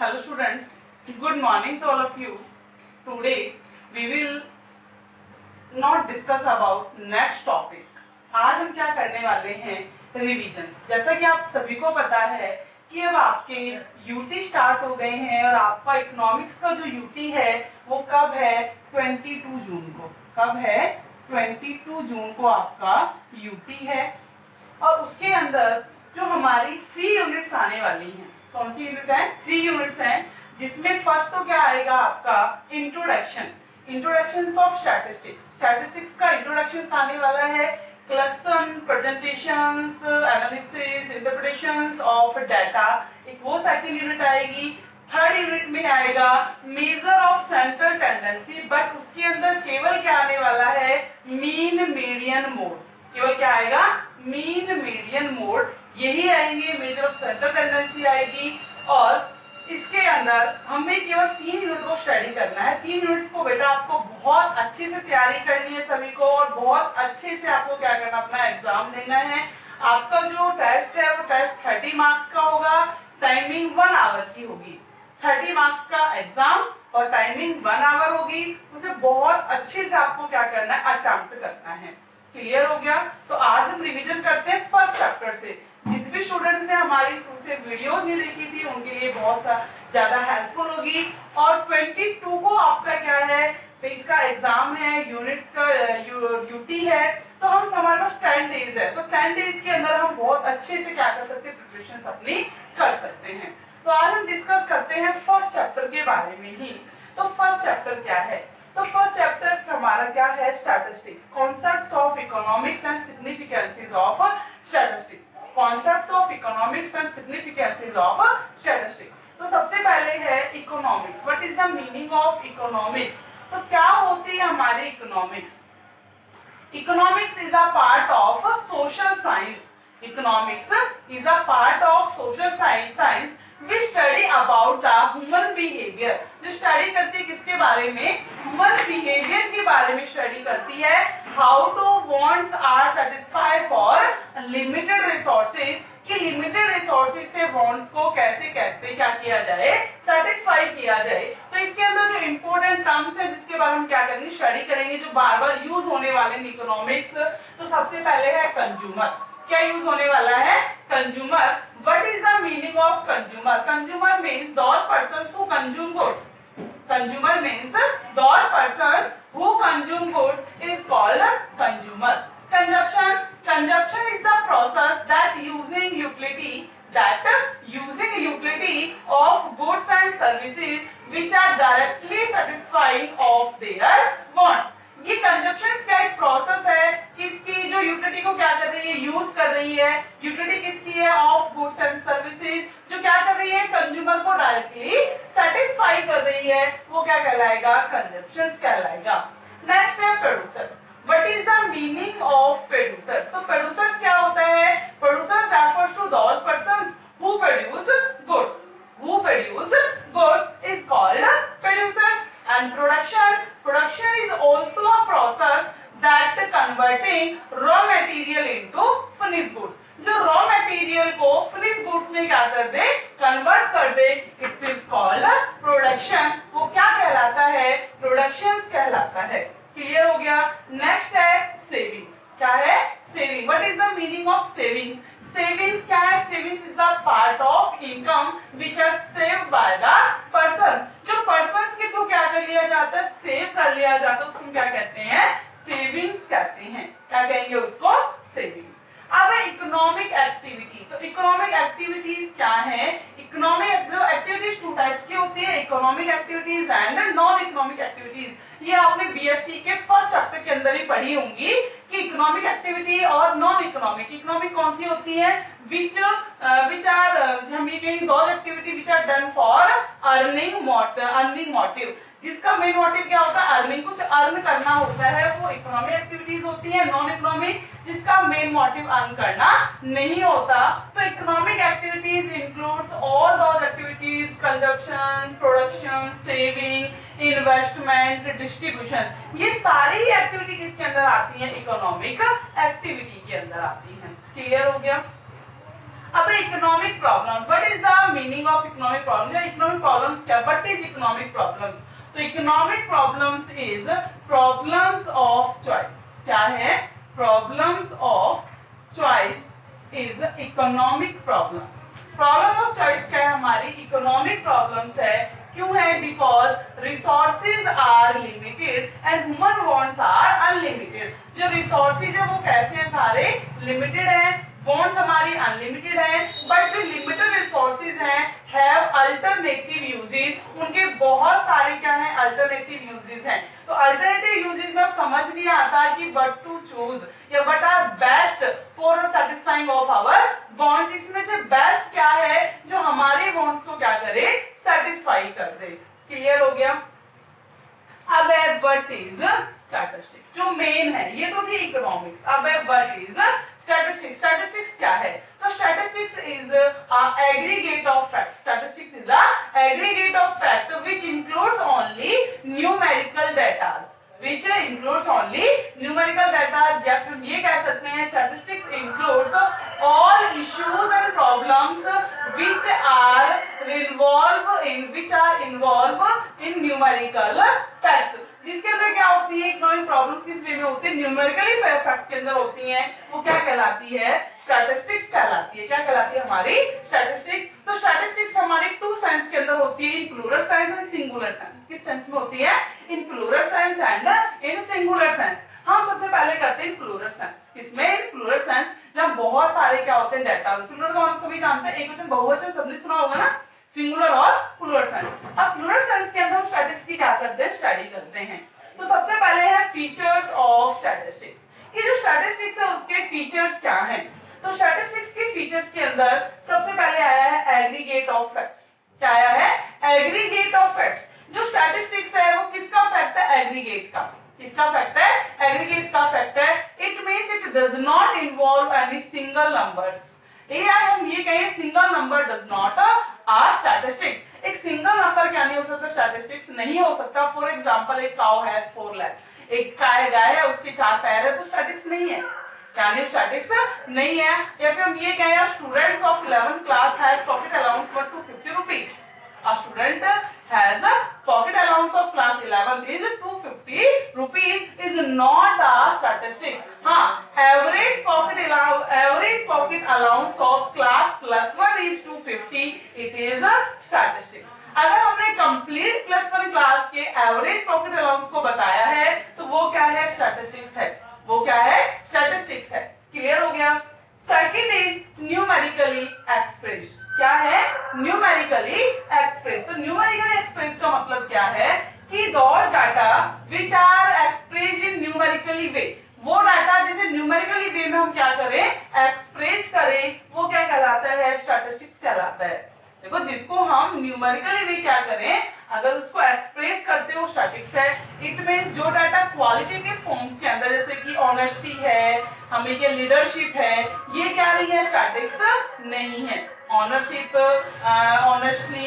Hello students, good morning to all of you. Today we will not discuss about next topic. आज हम क्या करने वाले हैं, रिवीजन। जैसा कि आप सभी को पता है कि अब आपके यूटी स्टार्ट हो गए हैं और आपका इकोनॉमिक्स का जो यूटी है वो कब है, 22 जून को। कब है, 22 जून को आपका यूटी है। और उसके अंदर जो हमारी 3 यूनिट्स आने वाली हैं, कौन सी यूनिट है, 3 यूनिट्स हैं, जिसमें फर्स्ट तो क्या आएगा आपका इंट्रोडक्शन ऑफ स्टैटिस्टिक्स का इंट्रोडक्शन आने वाला है। Collection, presentations, analysis, interpretations of data, एक वो सेकंड यूनिट आएगी। थर्ड यूनिट में आएगा measure of central tendency, but उसके अंदर केवल क्या आने वाला है, मीन मीडियन मोड। केवल क्या आएगा, मीन मीडियन मोड, यही आएंगे। मेजर ऑफ सेंट्रल टेंडेंसी आएगी। और इसके अंदर हमें केवल 3 यूनिट को स्टडी करना है। 3 यूनिट्स को बेटा आपको बहुत अच्छे से तैयारी करनी है सभी को, और बहुत अच्छे से आपको क्या करना, अपना एग्जाम देना है। आपका जो टेस्ट है वो टेस्ट 30 मार्क्स का होगा, टाइमिंग 1 आवर की होगी। 30 मार्क्स का एग्जाम और टाइमिंग 1 आवर होगी। उसे बहुत अच्छे से आपको क्या करना है, अटेम्प्ट करना है। क्लियर हो गया? तो आज हम रिवीजन करते हैं फर्स्ट चैप्टर से। जिस भी स्टूडेंट्स ने हमारी शुरू से वीडियोस नहीं देखी थी उनके लिए बहुत ज्यादा हेल्पफुल होगी। और 22 को आपका क्या है, तो इसका एग्जाम है, यूनिट्स का यूटी है। तो हमारे पास 10 डेज है, तो 10 डेज के अंदर हम बहुत अच्छे से क्या कर सकते हैं, प्रिपरेशन अपनी कर सकते हैं। तो आज हम डिस्कस करते हैं फर्स्ट चैप्टर के बारे में ही। तो फर्स्ट चैप्टर क्या है, तो फर्स्ट चैप्टर हमारा क्या है, statistics, concepts of economics and significances of statistics. Concepts of economics and significances of statistics. तो सबसे पहले है economics. What is the meaning of economics? तो क्या होती है हमारी economics? Economics is a part of social science. Economics is a part of social science We study about the human behavior। जो स्टडी करती है किसके बारे में, ह्यूमन बिहेवियर के बारे में स्टडी करती है। How to wants are satisfied for limited resources, कि लिमिटेड रिसोर्सेज से वांट्स को कैसे कैसे क्या किया जाए, सेटिस्फाई किया जाए। तो इसके अंदर जो इंपॉर्टेंट टर्म्स है जिसके बारे में क्या करेंगे, स्टडी करेंगे, जो बार बार यूज होने वाले इन इकोनॉमिक्स। तो सबसे पहले है कंज्यूमर। क्या यूज होने वाला है, consumer. What is the meaning of consumer? Consumer means those persons who consume goods. Consumer means those persons who consume goods is called consumer. Consumption. Consumption is the process that using utility of goods and services which are directly satisfying of their wants. ये consumption का एक process है, किसकी, जो utility को क्या कर रही है, यूज कर रही है। यूटिलिटी किसकी है, ऑफ गुड्स एंड सर्विसेज, जो क्या कर रही है, कंज्यूमर को डायरेक्टली सेटिस्फाई कर रही है, वो क्या कहलाएगा, कंजप्शन कहलाएगा। नेक्स्ट है producers. What is the meaning of producers? तो प्रोड्यूसर्स क्या होता है, producers refers to those persons who produce goods. Who produce goods is called producers. And production is also a process that converting raw material into finished goods. जो raw material को finished goods में क्या कर दे, convert कर दे, it is called production। वो क्या कहलाता है, productions कहलाता है। क्लियर हो गया? नेक्स्ट है सेविंग्स। क्या है, saving. What is the meaning of savings? Savings क्या है, savings is the part of income which are saved by the persons. जो पर्संस के थ्रू क्या कर लिया जाता है, सेव कर लिया जाता है, उसको क्या कहते हैं, सेविंग्स कहते हैं। क्या कहेंगे उसको, सेविंग्स। अब है इकोनॉमिक एक्टिविटी। तो इकोनॉमिक एक्टिविटीज क्या है, इकोनॉमिक एक्टिविटीज 2 टाइप्स की होती है, economic activities and non economic activities. ये आपने बीएसटी के फर्स्ट चैप्टर के अंदर ही पढ़ी होंगी कि इकोनॉमिक एक्टिविटी और नॉन इकोनॉमिक। इकोनॉमिक कौन सी होती है, which are हम ये कहेंगे those activity which are done for earning motive, जिसका मेन मोटिव क्या होता है, अर्निंग, कुछ अर्न करना होता है, वो इकोनॉमिक एक्टिविटीज होती है। नॉन इकोनॉमिक जिसका मेन मोटिव अर्न करना नहीं होता। तो economic activities includes all those activities, consumption, production, saving, investment, distribution. ये सारी एक्टिविटी किसके अंदर आती है, इकोनॉमिक एक्टिविटी के अंदर आती है। क्लियर हो गया? अब economic problems, what is the meaning of economic problems, या इकोनॉमिक प्रॉब्लम्स क्या, व्हाट इज इकोनॉमिक प्रॉब्लम्स? तो economic problems is problems of choice, क्या है, problems of choice is economic problems. Problem of choice क्या है, हमारी इकोनॉमिक प्रॉब्लम्स है, क्यों है, because resources are limited and human wants are unlimited. जो रिसोर्सेज है वो कैसे हैं, सारे लिमिटेड हैं, वांट्स हमारी अनलिमिटेड है, बट जो लिमिटेड रिसोर्सेज हैं हैव अल्टरनेटिव यूजेस, उनके बहुत सारे क्या हैं, अल्टरनेटिव यूजेस हैं। तो अल्टरनेटिव यूजेस में समझ नहीं आता कि व्हाट टू चूज या what are best for satisfying of our wants. इसमें से बेस्ट क्या है जो हमारे वांट्स को क्या करे, सेटिस्फाई कर दे। क्लियर हो गया? अब है व्हाट इज स्टैटिस्टिक्स, जो मेन है, ये तो थी इकोनॉमिक्स। अब है व्हाट इज स्टैटिस्टिक्स। स्टैटिस्टिक्स क्या है, तो statistics is aggregate of fact. Statistics is aggregate of fact which includes only numerical data, which includes only numerical data, या फिर ये कह सकते हैं statistics includes all issues and problems which are involved in numerical facts। जिसके अंदर क्या होती है, इकोनॉमिक प्रॉब्लम्स किस वे में होती है, न्यूमेरिकली फैक्ट के अंदर होती हैं, वो क्या कहलाती है, स्टैटिस्टिक्स कहलाती है। क्या कहलाती है हमारी, स्टैटिस्टिक्स। तो स्टैटिस्टिक्स हमारी टू सेंस के अंदर होती है, in plural sense and singular sense. किस सेंस में होती है, in plural sense and in singular sense. हम सबसे पहले करते हैं प्लूरल सेंस। किसमें, इन प्लूरल सेंस, जब बहुत सारे क्या होते हैं डाटा। प्लूरल का मतलब सभी जानते हैं, एक वचन बहुवचन सबने सुना होगा ना, सिंगुलर और प्लूरल सेंस। अब प्लूरल सेंस के अंदर हम स्टैटिस्टिक्स की क्या करते हैं, स्टडी करते हैं। तो सबसे पहले है फीचर्स ऑफ स्टैटिस्टिक्स। ये जो स्टैटिस्टिक्स है उसके फीचर्स क्या हैं, तो स्टैटिस्टिक्स के फीचर्स के अंदर सबसे पहले आया है एग्रीगेट ऑफ फैक्ट्स। क्या आया है, एग्रीगेट ऑफ फैक्ट्स। जो स्टैटिस्टिक्स है वो किसका फैक्ट है, एग्रीगेट का। किसका फैक्ट है, एग्रीगेट का फैक्ट है। It means it does not involve any single numbers. हम ये कहें single number does not are statistics. एक सिंगल नंबर क्या नहीं हो सकता, स्टैटिस्टिक्स नहीं हो सकता। फॉर एग्जांपल एक काउ हैज 4 legs, एक गाय है उसके 4 पैर है, तो स्टैटिस्टिक्स नहीं है, क्या नहीं, स्टैटिस्टिक्स नहीं है। या फिर हम ये कहें students of 11th class has pocket allowance for 250 rupees. A student has a pocket allowance of class 11th is 250 rupees is not a statistics. हाँ, average pocket allowance of class +1 is 250. It is a statistics. अगर हमने complete +1 class के average pocket allowance को बताया है तो वो क्या है, स्टैटिस्टिक्स है। वो क्या है, स्टैटिस्टिक्स है। क्लियर हो गया? Second is numerically expressed. क्या है, न्यूमेरिकली एक्सप्रेस। तो न्यूमेरिकली एक्सप्रेस का मतलब क्या है कि those data which are expressed in numerically way, वो डाटा जिसे न्यूमेरिकली वे में हम क्या करें, एक्सप्रेस करें, वो क्या कहलाता है, स्टैटिस्टिक्स कहलाता है। देखो, जिसको हम न्यूमेरिकली वे क्या करें, अगर उसको एक्सप्रेस करते हो, स्टैटिस्टिक्स है। इट मींस जो डाटा क्वालिटेटिव फॉर्म्स के अंदर, जैसे कि ऑनेस्टी है, हमें क्या लीडरशिप है, ये क्या नहीं है, स्टैटिस्टिक्स नहीं है। ऑनरशिप,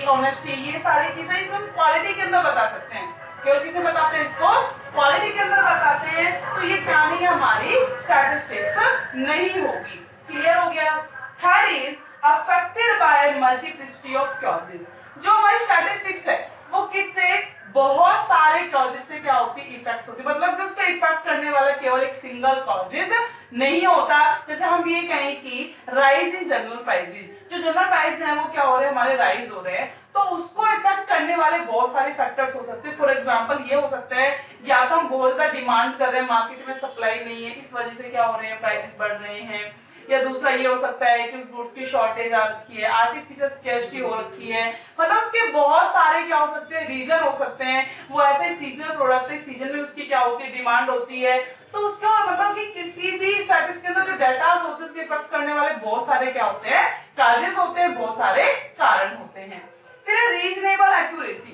ऑनेस्टी, ये सारी चीजें हम क्वालिटी के अंदर बता सकते हैं। केवल किसे बताते हैं, इसको क्वालिटी के अंदर बताते हैं, तो ये क्या नहीं है, हमारी स्टैटिस्टिक्स नहीं होगी। क्लियर हो गया? Third is affected by multiplicity of clauses. जो हमारी स्टैटिस्टिक्स है वो किससे, बहुत सारे क्लॉजेस से क्या होती है, इफेक्ट्स होती है। मतलब कि उसका इफेक्ट करने वाला केवल एक सिंगल क्लॉजेस नहीं होता। जैसे हम ये कहें कि राइज इन जनरल प्राइसेस, जो जनरल प्राइस है वो क्या हो रहे हैं, हमारे राइज हो रहे हैं, तो उसको इफेक्ट करने वाले बहुत सारे फैक्टर्स हो सकते हैं। फॉर एग्जांपल ये हो सकता है, या तो हम बहुत ज्यादा डिमांड कर रहे हैं, मार्केट में सप्लाई नहीं है, इस वजह से क्या हो रहे हैं, प्राइसेस बढ़ रहे हैं। या दूसरा ये हो सकता है कि उस गुड्स की शॉर्टेज आ रखी है, आर्टिफिशियल स्कैर्सिटी हो रखी है। मतलब उसके बहुत सारे क्या हो सकते हैं, रीजन हो सकते हैं। वो ऐसे सीजनल प्रोडक्ट है, सीजन में उसकी क्या होती है, डिमांड होती है। तो उसका मतलब कि किसी भी स्टैटिस्टिक्स के अंदर जो डाटास होते हैं उसके इफेक्ट करने वाले बहुत सारे क्या होते हैं, काजेस होते हैं, बहुत सारे कारण होते हैं। फिर रीजनेबल एक्यूरेसी।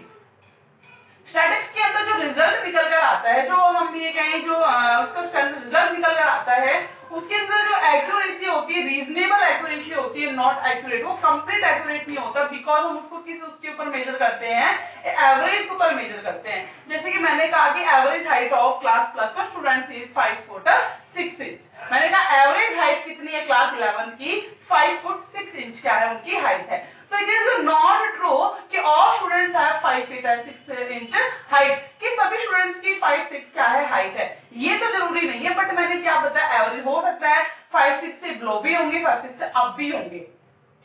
स्टैटिस्टिक्स के अंदर जो रिजल्ट निकल कर आता है, जो हम ये कहें जो उसका रिजल्ट निकल कर आता है, उसके अंदर जो एक्यूरेसी होती है रीजनेबल एक्यूरेसी होती है, नॉट एक्यूरेट। वो कंप्लीट एक्यूरेट नहीं होता बिकॉज हम उसको किस उसके ऊपर मेजर करते हैं, एवरेज के ऊपर मेजर करते हैं। जैसे कि मैंने कहा कि average height of class plus one students is 5 foot 6 inch. मैंने कहा एवरेज हाइट कितनी है क्लास 11 की, 5 फुट 6 इंच क्या है उनकी हाइट है। तो इट इज नॉट ट्रू कि all students have 5 feet and 6 inch height, कि सभी स्टूडेंट्स की 5 6 क्या है हाइट है, ये तो जरूरी नहीं है। बट मैंने क्या बताया, एवरेज हो सकता है 5 6 से बिलो भी होंगे, 5 6 से अप भी होंगे,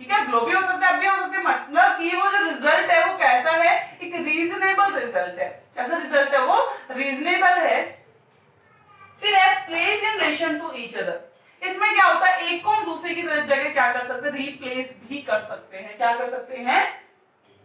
ठीक है, बिलो भी हो सकता है अप भी हो सकते हैं। मतलब कि वो जो रिजल्ट है वो कैसा है, एक रीजनेबल रिजल्ट है। कैसा रिजल्ट है, वो रीजनेबल है। फिर है place in relation to each other. इसमें क्या होता है, एक को हम दूसरे की जगह क्या कर सकते हैं, रिप्लेस भी कर सकते हैं। क्या कर सकते हैं,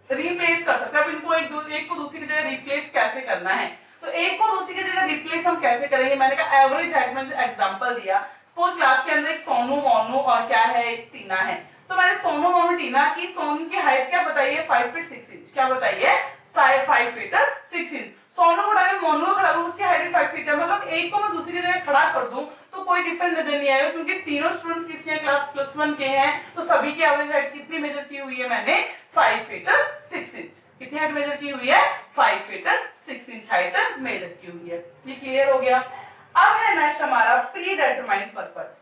रिप्लेस कर सकते हैं। अब इनको एक को दूसरी की जगह रिप्लेस कैसे करना है, तो एक को दूसरी की जगह रिप्लेस हम कैसे करेंगे। मैंने कहा एवरेज हाइट में एग्जांपल दिया, सपोज क्लास के अंदर एक सोनू मोनू और क्या है एक टीना है। तो मैंने सोनू मोनू टीना की, सोनू की हाइट क्या बताइए 5 फीट 6 इंच, क्या बताइए 5 फीट 6 इंच। सोनू को खड़ा है, मोनू को खड़ा है, उसकी हाइट 5 फीट है। मतलब एक को मैं दूसरी की जगह खड़ा कर दूं तो कोई डिफरेंस नजर नहीं आएगा, क्योंकि तीनों स्टूडेंट्स किसके हैं, क्लास प्लस वन के हैं। तो सभी की एवरेज हाइट कितनी मेजर की हुई है मैंने, 5 फीट 6 इंच। कितनी हाइट मेजर की हुई है, 5 फीट 6 इंच हाइट मेजर की हुई है। ये क्लियर हो गया। अब है नेक्स्ट हमारा प्री डिटरमाइंड पर्पस।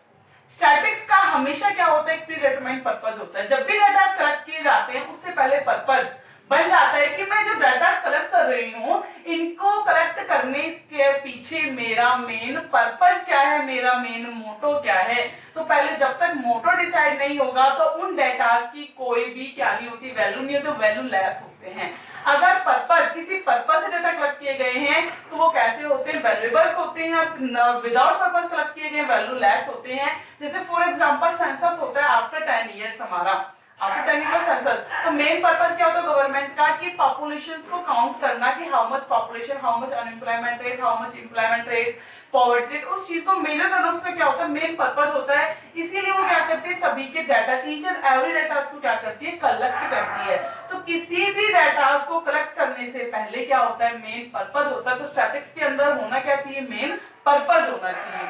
स्टैटिक्स का हमेशा क्या होता है, एक प्री डिटरमाइंड पर्पस होता है। जब भी डाटा कलेक्ट किए जाते हैं उससे पहले पर्पस बन जाता है कि मैं जो डाटा कलेक्ट कर रही हूँ इनको कलेक्ट करने के पीछे मेरा मेन पर्पस क्या है, मेरा मेन मोटो क्या है। तो पहले जब तक मोटो डिसाइड नहीं होगा तो उन डाटा की कोई भी क्या नहीं होती, वैल्यू नहीं होती, वैल्यू लेस होते हैं। अगर पर्पस, किसी पर्पस से डाटा कलेक्ट किए गए हैं तो वो कैसे होते हैं, वैल्यूएबल्स होते हैं। विदाउट पर्पस कलेक्ट किए गए वैल्यू लेस होते हैं। जैसे फॉर एग्जांपल सेंसस होता है आफ्टर 10 इयर्स हमारा, आफ्टर 10 इयर्स सेंसस। तो मेन पर्पस क्या होता है गवर्नमेंट का, कि पॉपुलेशंस को काउंट करना, कि how much population, how much unemployment rate, how much employment rate, poverty rate, उस चीज को मेजर करना उसका क्या होता है, मेन पर्पस होता है। इसीलिए वो क्या करते हैं, सभी के data, each and every data को क्या करती है, कलेक्ट करती है। तो किसी भी डाटा को कलेक्ट करने से पहले क्या होता है, मेन पर्पस होता है। तो स्टैटिक्स के अंदर होना क्या चाहिए, मेन पर्पस होना चाहिए।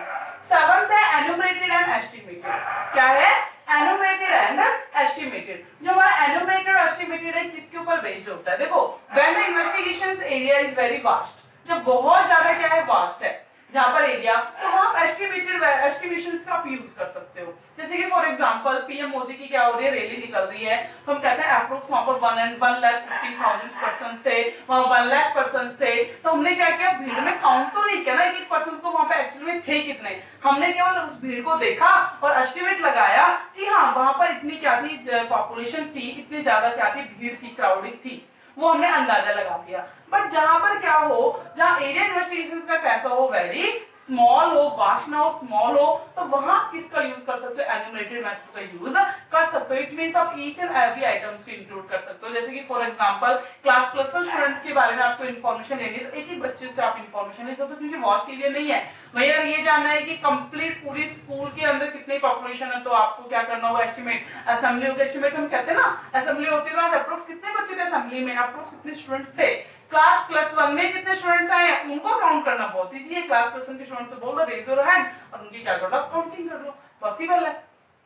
सेवंथ है एन्यूमरेटेड एंड एस्टिमेटेड। क्या है, एन्यूमरेटेड एंड एस्टिमेटेड। जो हमारा एन्यूमरेटेड और एस्टिमेटेड है किसके ऊपर बेस्ड होता है, देखो when the investigations area is very vast, जब बहुत ज्यादा क्या है, वास्ट है जहां पर एरिया, तो हम एस्टिमेटेड एस्टिमेशंस का आप यूज कर सकते हो। जैसे कि फॉर एग्जांपल पीएम मोदी की क्या हो रही है, रैली निकल रही है, तो हम कहते हैं अप्रोक्स वहां पर 1,50,000 पर्सन थे, वहां 1 लाख पर्सन थे। तो हमने क्या किया, भीड़ में काउंट तो नहीं किया ना एक पर्सन को वहां पे एक्चुअली में थे कितने, हमने केवल उस भीड़ को देखा और एस्टिमेट लगाया कि हाँ वहां पर इतनी क्या थी पॉपुलेशन थी, इतनी ज्यादा क्या थी, भीड़ थी, क्राउडिंग थी, वो हमने अंदाजा लगा दिया। बट जहां पर क्या हो, जहां एरिया इन्वेस्टिगेशंस का कैसा हो, वेरी स्मॉल हो, वास्ट ना हो, स्मॉल हो, तो वहां किसका यूज कर सकते हो, एन्यूमरेटेड मेथड का यूज कर सकते हो। इट मींस आप ईच एंड एवरी आइटम्स को इंक्लूड कर सकते हो। जैसे कि for example class plus one students के बारे में आपको इन्फॉर्मेशन लेनी है तो एक ही बच्चे से आप इन्फॉर्मेशन ले सकते हो, क्योंकि वास्ट एरिया नहीं है। भैया ये जानना है कि कंप्लीट पूरी स्कूल के अंदर कितनी पॉपुलेशन है, तो आपको क्या करना होगा, एस्टिमेट। असेंबली होगा, एस्टिमेट हम कहते हैं ना, असेंबली होती है तो अप्रोक्स कितने बच्चे थे असेंबली में, अप्रोक्स कितने स्टूडेंट्स थे, क्लास प्लस वन में कितने स्टूडेंट्स आए उनको काउंट करना बहुत इजी है। क्लास प्लस वन के स्टूडेंट्स से बोल दो रेज योर हैंड और उनकी क्या कर लो, काउंटिंग कर लो, पॉसिबल है।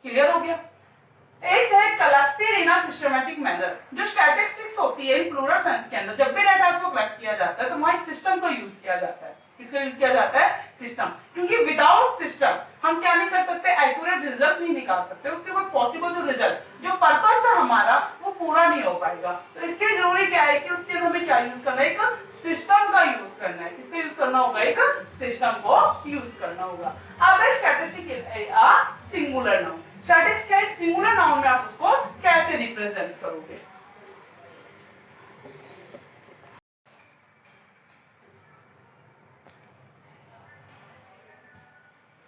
क्लियर हो गया। एट है collected in a systematic manner. जो स्टैटिस्टिक्स होती है इन प्लूरल सेंस के अंदर, जब भी डाटा को कलेक्ट किया जाता है तो वहां एक सिस्टम को यूज किया जाता है। किसका यूज किया जाता है, सिस्टम, क्योंकि विदाउट सिस्टम हम क्या नहीं कर सकते, एक्यूरेट रिजल्ट नहीं निकाल सकते। उसके कोई पॉसिबल जो रिजल्ट, जो पर्पस था हमारा वो पूरा नहीं हो पाएगा। तो इसके लिए जरूरी क्या है कि उसके अंदर हमें क्या यूज करना है, एक सिस्टम का यूज करना है। किसका यूज करना होगा, एक सिस्टम को यूज करना होगा। अब है statistic a singular noun. Statistics का एक सिंगुलर नाउन में आप उसको कैसे रिप्रेजेंट करोगे।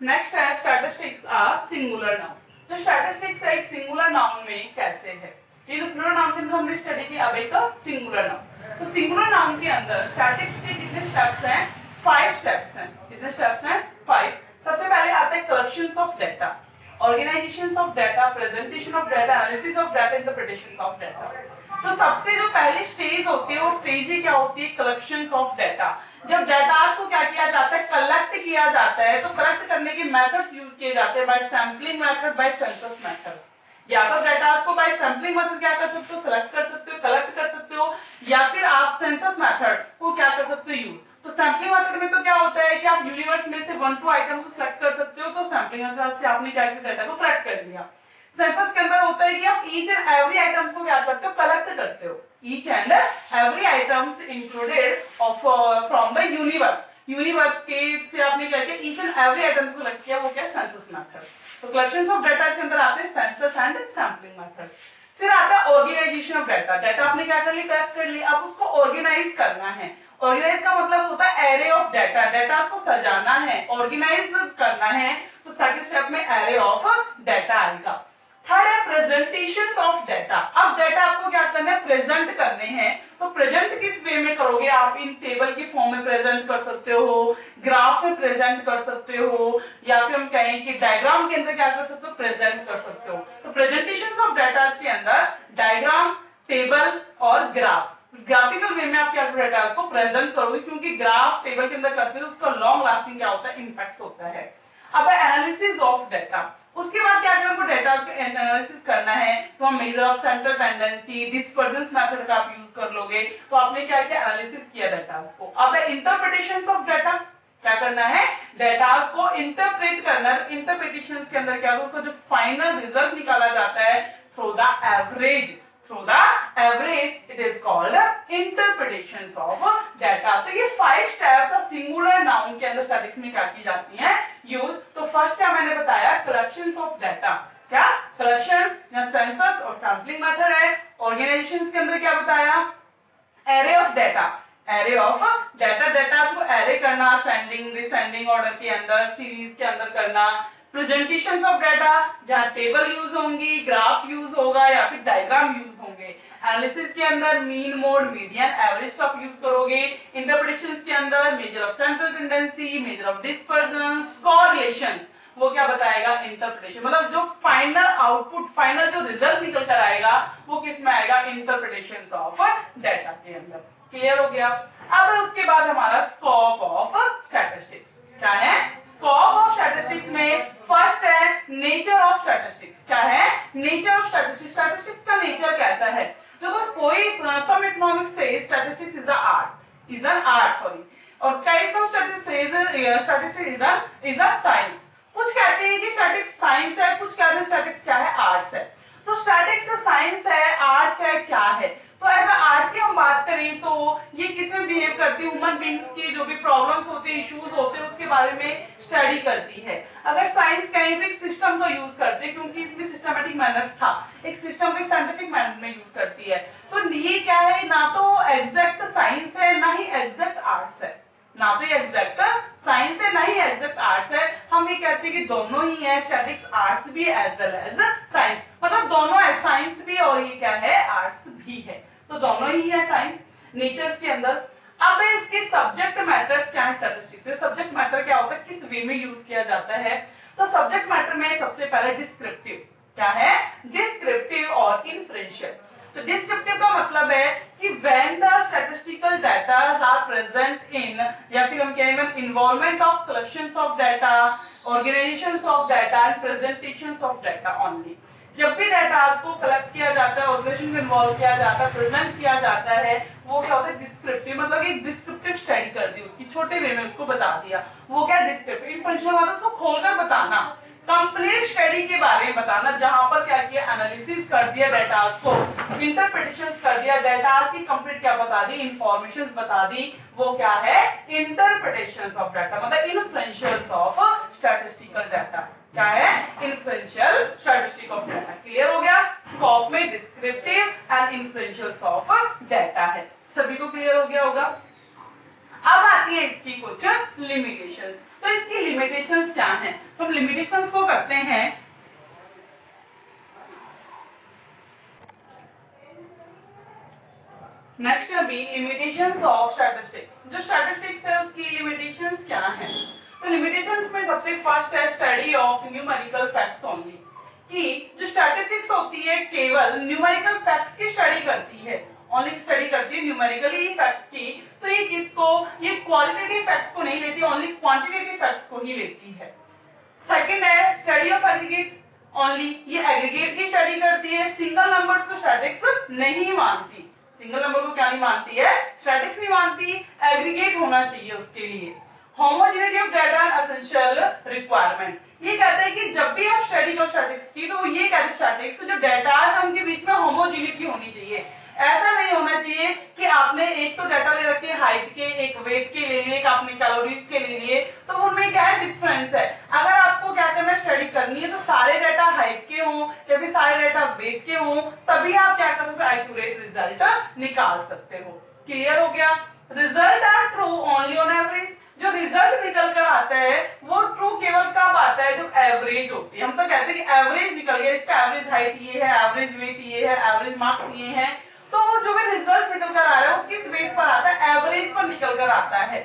नेक्स्ट है स्टैटिस्टिक्स अ सिंगुलर नाउन। तो स्टैटिस्टिक्स एक सिंगुलर नाउन में कैसे है, ये जो प्लूरल नाउन के अंदर हमने स्टडी की, अब एक सिंगुलर नाउन। तो सिंगुलर नाउन के अंदर स्टैटिस्टिक्स के कितने स्टेप्स हैं, 5 स्टेप्स हैं। कितने स्टेप्स हैं, 5। सबसे पहले आता है collections of data, organization of data, presentation of data, analysis of data, interpretation of data. तो सबसे जो पहली स्टेज होती है वो स्टेज ही क्या होती है, कलेक्शंस ऑफ डाटा। जब डाटास को क्या किया जाता है, कलेक्ट किया जाता है, तो कलेक्ट करने के मेथड्स यूज किए जाते हैं, by sampling method, by census method. या तो डाटास को बाय सैंपलिंग मेथड क्या कर सकते हो, सेलेक्ट कर सकते हो, कलेक्ट कर सकते हो, या फिर आप सेंसस मेथड को क्या कर सकते हो, यूज। तो सैंपलिंग मेथड में तो क्या होता है कि आप यूनिवर्स में से 1-2 आइटम्स को सिलेक्ट कर सकते हो, तो सैंपलिंग मेथड से आपने क्या किया, डाटा को कलेक्ट कर लिया। सेंसस के अंदर होता है कि आप ईच एंड एवरी आइटम्स को क्या करते हो, कलेक्ट करते हो, each and every items included from the universe, universe के से आपने क्या किया, ईच एंड एवरी आइटम को कलेक्ट किया, वो क्या, सेंसस मेथड। तो कलेक्शंस ऑफ डाटा के अंदर आते हैं सेंसस एंड सैंपलिंग मेथड। फिर आता है ऑर्गेनाइजेशन ऑफ डाटा। डाटा आपने क्या कर लिया, कलेक्ट कर लिया, अब उसको ऑर्गेनाइज करना है। ऑर्गेनाइज का मतलब होता है एरे ऑफ डाटा, डाटा को सजाना है, ऑर्गेनाइज करना है, तो सेकंड स्टेप में एरे ऑफ डाटा आएगा। थर्ड है प्रेजेंटेशंस ऑफ डाटा। अब डाटा आपको क्या करना है, प्रेजेंट करने हैं, तो प्रेजेंट किस वे में करोगे आप, इन टेबल की फॉर्म में प्रेजेंट कर सकते हो, ग्राफ में प्रेजेंट कर सकते हो, या फिर हम कहें कि डायग्राम के अंदर क्या कर सकते हो, प्रेजेंट कर सकते हो। तो प्रेजेंटेशंस ऑफ डाटा के अंदर डायग्राम, टेबल और ग्राफ, ग्राफिकल वे में आप क्या डाटा को प्रेजेंट करोगे, क्योंकि ग्राफ टेबल के अंदर करते हो उसका लॉन्ग लास्टिंग क्या होता है, इंपैक्ट होता है। अब एनालिसिस ऑफ डाटा, उसके बाद क्या करना, डाटा को एनालिसिस करना है, तो हम measure of central tendency, dispersion method का आप यूज कर लोगे, तो आपने क्या किया, एनालिसिस किया डाटा को। अब इंटरप्रिटेशंस ऑफ डाटा, क्या करना है, डाटा को इंटरप्रेट करना है। इंटरप्रिटेशंस के अंदर क्या होगा, उसका जो फाइनल रिजल्ट निकाला जाता है through the average, through the average it is called interpretations of data। तो ये 5 steps और सिंगुलर नाउन के अंदर स्टैटिस्टिक्स में क्या की जाती हैं, यूज। तो फर्स्ट क्या मैंने बताया, कलेक्शंस ऑफ डाटा, क्या कलेक्शन या सेंसस और सैंपलिंग मेथड है। ऑर्गेनाइजेशंस के अंदर क्या बताया, array of data, array of data, data को एरे करना, असेंडिंग डिसेंडिंग ऑर्डर के अंदर, सीरीज के अंदर करना। प्रेजेंटेशंस ऑफ डाटा, जहां टेबल यूज होंगी, ग्राफ यूज होगा या फिर डायग्राम यूज होंगे। एनालिसिस के अंदर मीन, मोड, मीडियन, एवरेज आप यूज करोगे। इंटरप्रिटेशंस के अंदर measure of central tendency, measure of dispersion, correlations, वो क्या बताएगा, इंटरप्रिटेशन, मतलब जो फाइनल आउटपुट, फाइनल जो रिजल्ट निकल कर आएगा वो किस में आएगा, इंटरप्रिटेशंस ऑफ डाटा के अंदर। क्लियर हो गया। अब उसके बाद हमारा स्कोप ऑफ स्टैटिस्टिक्स क्या है, स्कोप ऑफ स्टैटिस्टिक्स में फर्स्ट है नेचर ऑफ स्टैटिस्टिक्स। क्या है, नेचर ऑफ स्टैटिस्टिक्स, स्टैटिस्टिक्स का नेचर कैसा है। देखो कोई सम इकोनॉमिक्स से statistics is a art, is an art sorry, और कई सम स्टैटिस्टिक्स इज अ साइंस। कुछ कहते हैं कि स्टैटिक्स साइंस है, कुछ कहते हैं स्टैटिक्स क्या है, आर्ट्स है। तो स्टैटिक्स साइंस है, आर्ट्स है, क्या है, तो ऐसा आर्ट की हम बात करें तो ये किसमें बिहेव करती है, ह्यूमन बींग्स की जो भी प्रॉब्लम्स होते हैं, इश्यूज होते हैं, उसके बारे में स्टडी करती है। अगर साइंस कहें तो एक सिस्टम को यूज करते हैं, क्योंकि इसमें सिस्टमैटिक मैनर्स था, एक सिस्टम को साइंटिफिक मैनर में यूज करती है। तो ये क्या है, ना तो एग्जैक्ट साइंस है ना ही एग्जैक्ट आर्ट्स है, ना तो ये एग्जैक्ट साइंस है ना ही एग्जैक्ट आर्ट्स है। हम ये कहते हैं कि दोनों ही है, स्टैटिक्स आर्ट्स भी एज वेल एज साइंस, मतलब दोनों है, साइंस भी और ये क्या है, आर्ट्स भी है, तो दोनों ही है साइंस नेचर्स के अंदर। अब इसके सब्जेक्ट मैटर्स क्या है स्टैटिस्टिक्स से, सब्जेक्ट मैटर क्या होता है, किस वे में यूज किया जाता है। तो सब्जेक्ट मैटर में सबसे पहले डिस्क्रिप्टिव, क्या है, डिस्क्रिप्टिव और इन्फ्रेंशियल। तो डिस्क्रिप्टिव का मतलब है कि when the statistical data are present in, या फिर हम कहें involvement of collections of data, organizations of data and presentations of data only. जब भी डाटा को कलेक्ट किया जाता है, ऑर्गेनाइजेशन को इन्वॉल्व किया जाता है, प्रेजेंट किया जाता है, वो क्या होता है, डिस्क्रिप्टिव, मतलब एक डिस्क्रिप्टिव स्टडी कर दी, उसकी छोटे वे में उसको बता दिया, वो क्या डिस्क्रिप्टिव। इन्फॉर्मेशन मतलब उसको खोलकर बताना, कंप्लीट स्टडी के बारे में बताना, जहां पर क्या किया, एनालिसिस कर दिया डाटा को, इंटरप्रिटेशंस कर दिया, डाटा की कंप्लीट क्या बता दी, इंफॉर्मेशंस बता दी, वो क्या है, इंटरप्रिटेशंस ऑफ डाटा, मतलब इन्फ्लुएंशियल्स ऑफ स्टैटिस्टिकल डाटा। क्या है, influential statistic of data. Clear हो गया। स्कोप में डिस्क्रिप्टिव एंड इन्फ्लुएंशियल्स ऑफ डाटा है, सभी को क्लियर हो गया होगा। अब आती है इसकी कुछ लिमिटेशंस। तो इसकी लिमिटेशंस क्या हैं, तो हम लिमिटेशंस को करते हैं। नेक्स्ट अभी लिमिटेशंस ऑफ स्टैटिस्टिक्स। जो स्टैटिस्टिक्स है उसकी लिमिटेशंस क्या हैं। तो लिमिटेशंस में सबसे फर्स्ट है study of numerical facts only, कि जो स्टैटिस्टिक्स होती है केवल न्यूमेरिकल फैक्ट्स की स्टडी करती है, ओनली स्टडी करती है न्यूमेरिकली फैक्ट्स की, तो ये किसको, ये क्वालिटेटिव फैक्ट्स को नहीं लेती, ओनली क्वांटिटेटिव फैक्ट्स को ही लेती है। सेकंड है स्टडी ऑफ एग्रीगेट ओनली, ये एग्रीगेट की स्टडी करती है, सिंगल नंबर्स को स्टैटिस्टिक्स नहीं मानती, सिंगल नंबर को क्या नहीं मानती है, स्टैटिस्टिक्स नहीं मानती, एग्रीगेट होना चाहिए उसके लिए। Homogeneity of data essential requirement, ये कहते हैं कि जब भी आप स्टडी करो स्टैटिस्टिक्स की, तो ये कहते हैं स्टैटिस्टिक्स जो डाटा है उनके बीच में होमोजेनिटी होनी चाहिए। ऐसा नहीं होना चाहिए कि आपने एक तो डाटा ले रखे हाइट के, एक वेट के ले लिए, एक आपने कैलोरीज के ले लिए, तो उनमें क्या है डिफरेंस है। अगर आपको क्या करना है, स्टडी करनी है, तो सारे डाटा हाइट के हों या फिर सारे डाटा वेट के हों, तभी आप क्या कर सकते हो, एक्यूरेट रिजल्ट निकाल सकते हो। क्लियर हो गया। Result are true only on average, जो रिजल्ट निकल कर आता है वो ट्रू केवल कब आता है, जब एवरेज होती है। हम तो कहते हैं कि एवरेज निकल गया, इसका एवरेज हाइट ये है, एवरेज वेट ये है, एवरेज मार्क्स ये हैं, तो वो जो भी रिजल्ट निकल कर आ रहा है वो किस बेस पर आता है, एवरेज पर निकल कर आता है।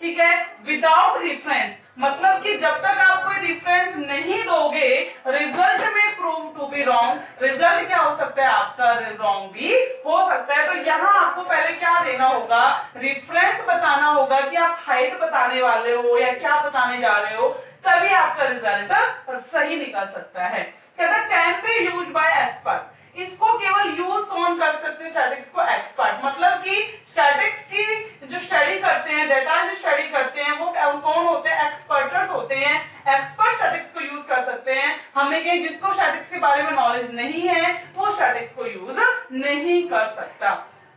ठीक है। विदाउट रेफरेंस, मतलब कि जब तक आप कोई रेफरेंस नहीं दोगे, रिजल्ट में prove to be wrong, result क्या हो सकता है आपका, रॉन्ग भी हो सकता है। तो यहाँ आपको पहले क्या देना होगा, रेफरेंस बताना होगा कि आप हाइट बताने वाले हो या क्या बताने जा रहे हो, तभी आपका रिजल्ट सही निकल सकता है। कहता can be used by expert, इसको केवल यूज कौन कर सकते हैं, स्टैटिस्टिक्स को एक्सपर्ट, मतलब कि स्टैटिस्टिक्स की जो स्टडी करते हैं, डाटा जो स्टडी करते हैं, वो कौन होते हैं, एक्सपर्टर्स होते हैं। एक्सपर्ट स्टैटिस्टिक्स को यूज कर सकते हैं। हमें कहीं जिसको स्टैटिस्टिक्स के बारे में नॉलेज नहीं है वो स्टैटिस्टिक्स को यूज नहीं कर सकता।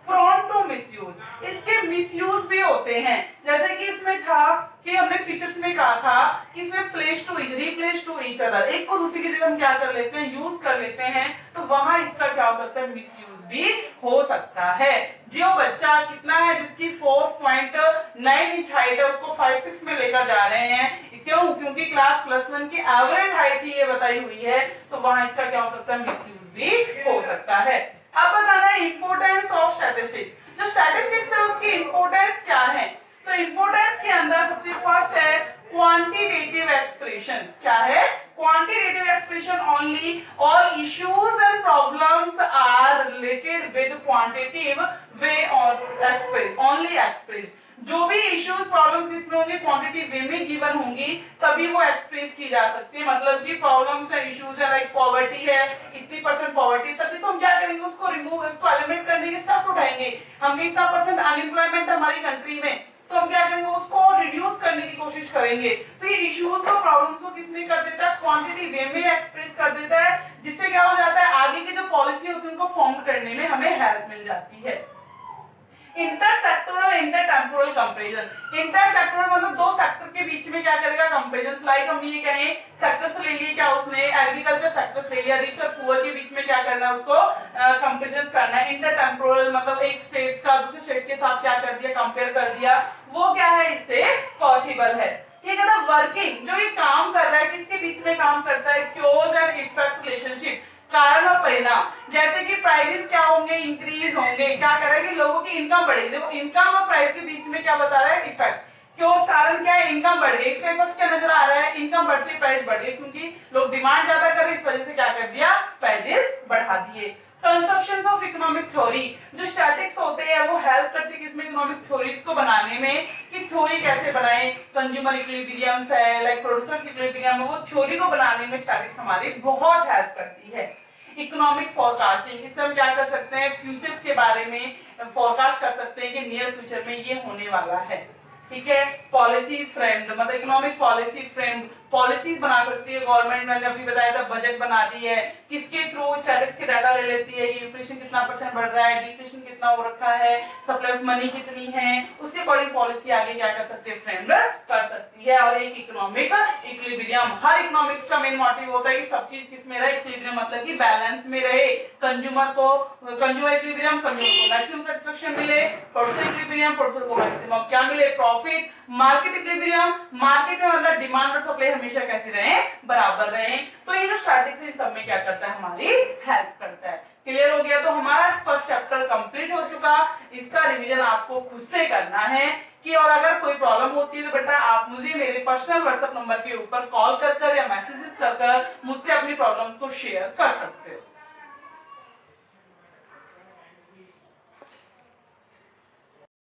प्रोन टू मिसयूज, इसके मिसयूज भी होते हैं, जैसे कि इसमें था कि हमने फीचर्स में कहा था कि इसमें place to replace to each other, एक को दूसरी की जगह हम क्या कर लेते हैं, यूज कर लेते हैं, तो वहां इसका क्या हो सकता है, मिसयूज भी हो सकता है। जो बच्चा कितना है, जिसकी 4.9 इंच हाइट है, उसको 5-6 में लेकर जा रहे हैं, क्यों, क्योंकि क्लास +1 की एवरेज हाइट ही ये बताई हुई है, तो वहां इसका क्या हो सकता है, मिसयूज भी हो सकता है। अब बताना है इंपोर्टेंस ऑफ स्टैटिस्टिक्स, जो स्टैटिस्टिक्स है उसकी इंपोर्टेंस क्या है, तो इंपोर्टेंस के अंदर सबसे फर्स्ट है क्वांटिटेटिव एक्सप्रेशंस। क्या है, quantitative expression only, all issues and problems are related with quantitative way of express, only express, जो भी इश्यूज प्रॉब्लम्स किसमें होंगे, क्वांटिटेटिव वे में गिवन होंगी, तभी वो एक्सप्रेस की जा सकती है। मतलब कि प्रॉब्लम्स है, इश्यूज है, लाइक पॉवर्टी है, इतनी % पॉवर्टी, तभी तो हम क्या करेंगे, उसको रिमूव, उसको एलिमिनेट करने के स्टेप्स उठाएंगे। हम इतना % अनएम्प्लॉयमेंट हमारी कंट्री में, तो हम क्या करेंगे, उसको रिड्यूस करने की कोशिश करेंगे। तो ये इश्यूज को, प्रॉब्लम्स को किसमें कर देता है, क्वांटिटेटिव वे में एक्सप्रेस कर देता है, जिससे क्या हो जाता है, आगे की जो पॉलिसी होती है उनको फॉर्म करने में हमें हेल्प मिल जाती है। इंटरसेक्टोरल इंटरटेम्पोरल कंपैरिजन, इंटरसेक्टोरल मतलब दो सेक्टर के बीच में क्या करेगा, कंपैरिजन, लाइक हम ये कहें सेक्टर्स ले लिए, क्या उसने एग्रीकल्चर सेक्टर्स ले लिया, रिच और पुअर के बीच में क्या करना है, उसको कंपैरिजन करना है। इंटरटेम्पोरल मतलब एक स्टेट्स का दूसरे स्टेट के साथ क्या कर दिया, कंपेयर कर दिया, वो क्या है, इससे पॉसिबल है। ये कहता है वर्किंग, जो ये काम कर रहा है किसके बीच में काम करता है, कॉज एंड इफेक्ट रिलेशनशिप, कारण और परिणाम, जैसे कि प्राइसेस क्या होंगे, इंक्रीज होंगे, क्या कर रहा है कि लोगों की इनकम बढ़ेगी। देखो इनकम और प्राइस के बीच में क्या बता रहा है, इफेक्ट, क्यों, कारण क्या है, इनकम बढ़ गई, इसका इफेक्ट क्या नजर आ रहा है, इनकम बढ़ती प्राइस बढ़ गई, क्योंकि लोग डिमांड ज्यादा कर रहे हैं, इस वजह से क्या कर दिया, प्राइसेस बढ़ा दिए। कंस्ट्रक्शंस ऑफ इकोनॉमिक थ्योरी, जो स्टैटिक्स होते हैं वो हेल्प करते हैं किसमें, इकोनॉमिक थ्योरीज को बनाने में, कि थ्योरी कैसे बनाएं, कंज्यूमर इक्विलिब्रियम्स है, लाइक प्रोड्यूसर्स इक्विलिब्रियम, वो थ्योरी को बनाने में स्टैटिक्स हमारी बहुत हेल्प करती है। इकोनॉमिक फोरकास्टिंग, इससे हम क्या कर सकते हैं, फ्यूचर्स के बारे में फोरकास्ट कर सकते हैं कि नियर फ्यूचर में ये होने वाला है। ठीक है। पॉलिसीज फ्रेम्ड, मतलब इकोनॉमिक पॉलिसी फ्रेम्ड, पॉलिसीज बना सकती है गवर्नमेंट, मैंने अभी बताया था, बजट बना दी है, किसके थ्रू, स्टैटिस्टिक्स के डाटा ले लेती है कि इन्फ्लेशन कितना % बढ़ रहा है, डिफ्लेशन कितना हो रखा है, सप्लाई ऑफ मनी कितनी है, उसके अकॉर्डिंग पॉलिसी आगे क्या कर सकती है, फ्रेम्ड कर सकती है। और एक इकोनॉमिक इक्विलिब्रियम, हर इकोनॉमिक्स का मेन मोटिव होता है कि सब चीज किसमें रहे, इक्विलिब्रियम मतलब कि बैलेंस में रहे, कंज्यूमर को, कंज्यूमर इक्विलिब्रियम, कंज्यूमर को मैक्सिमम सेटिस्फेक्शन मिले, प्रोड्यूसर इक्विलिब्रियम, प्रोड्यूसर को मैक्सिमम क्या मिले, प्रॉफिट, मार्केट इक्विलिब्रियम, मार्केट में मतलब डिमांड और सप्लाई हमेशा कैसे रहे, बराबर रहे। तो ये जो स्टैटिस्टिक्स है सब में क्या करता है, हमारी हेल्प करता है। क्लियर हो गया? तो हमारा फर्स्ट चैप्टर कंप्लीट हो चुका। इसका रिवीजन आपको खुद से करना है कि और अगर कोई प्रॉब्लम होती है तो बेटा आप मुझे मेरे पर्सनल व्हाट्सएप नंबर के ऊपर कॉल कर या मैसेजेस कर मुझसे अपनी प्रॉब्लम्स को शेयर कर सकते हो।